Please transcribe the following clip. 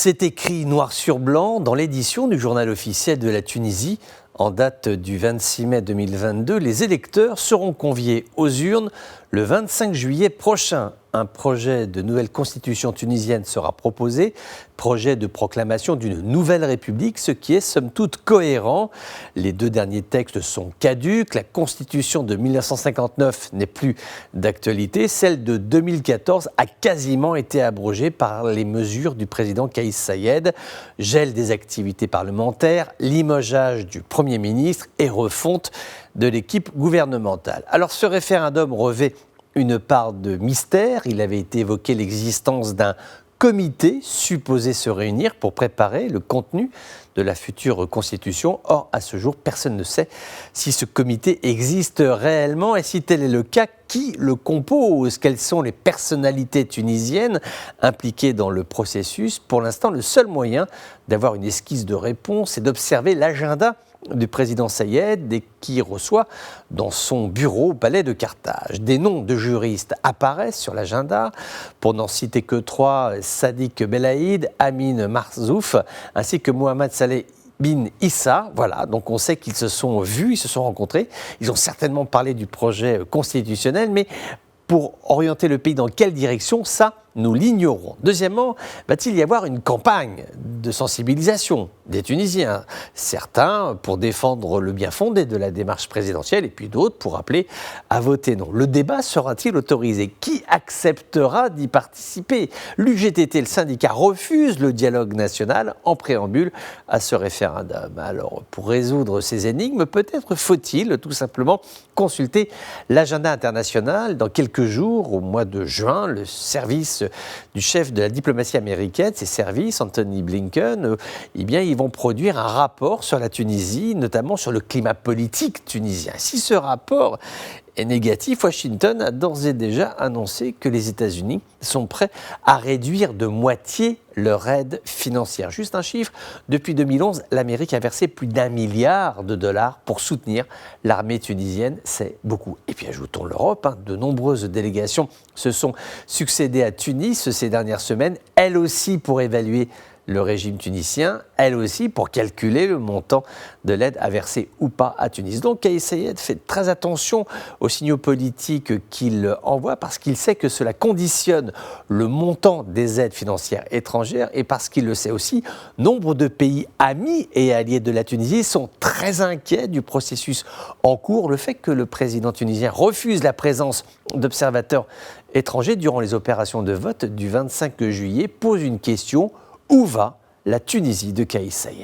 C'est écrit noir sur blanc dans l'édition du journal officiel de la Tunisie. En date du 26 mai 2022, les électeurs seront conviés aux urnes le 25 juillet prochain. Un projet de nouvelle constitution tunisienne sera proposé, projet de proclamation d'une nouvelle république, ce qui est somme toute cohérent. Les deux derniers textes sont caducs, la constitution de 1959 n'est plus d'actualité, celle de 2014 a quasiment été abrogée par les mesures du président Kais Saied, gel des activités parlementaires, limogeage du Premier ministre et refonte de l'équipe gouvernementale. Alors ce référendum revêt une part de mystère. Il avait été évoqué l'existence d'un comité supposé se réunir pour préparer le contenu de la future constitution. Or, à ce jour, personne ne sait si ce comité existe réellement et si tel est le cas, qui le compose, quelles sont les personnalités tunisiennes impliquées dans le processus. Pour l'instant, le seul moyen d'avoir une esquisse de réponse est d'observer l'agenda du président Saied et qui reçoit dans son bureau au palais de Carthage. Des noms de juristes apparaissent sur l'agenda, pour n'en citer que trois: Sadiq Belaïd, Amin Marzouf, ainsi que Mohamed Saleh bin Issa. Voilà, donc on sait qu'ils se sont vus, ils se sont rencontrés, ils ont certainement parlé du projet constitutionnel, mais pour orienter le pays dans quelle direction, ça, nous l'ignorons. Deuxièmement, va-t-il y avoir une campagne de sensibilisation des Tunisiens? Certains pour défendre le bien fondé de la démarche présidentielle et puis d'autres pour appeler à voter non. Le débat sera-t-il autorisé? Qui acceptera d'y participer? L'UGTT, le syndicat, refuse le dialogue national en préambule à ce référendum. Alors, pour résoudre ces énigmes, peut-être faut-il tout simplement consulter l'agenda international. Dans quelques jours, au mois de juin, le service du chef de la diplomatie américaine, ses services, Anthony Blinken, ils vont produire un rapport sur la Tunisie, notamment sur le climat politique tunisien. Si ce rapport est négatif, Washington a d'ores et déjà annoncé que les États-Unis sont prêts à réduire de moitié leur aide financière. Juste un chiffre, depuis 2011, l'Amérique a versé plus d'1 milliard de dollars pour soutenir l'armée tunisienne. C'est beaucoup. Et puis ajoutons l'Europe, de nombreuses délégations se sont succédées à Tunis ces dernières semaines, elles aussi pour évaluer le régime tunisien, elle aussi pour calculer le montant de l'aide à verser ou pas à Tunis. Donc Kais Saied fait très attention aux signaux politiques qu'il envoie parce qu'il sait que cela conditionne le montant des aides financières étrangères et parce qu'il le sait aussi, nombre de pays amis et alliés de la Tunisie sont très inquiets du processus en cours. Le fait que le président tunisien refuse la présence d'observateurs étrangers durant les opérations de vote du 25 juillet pose une question: où va la Tunisie de Kais Saied ?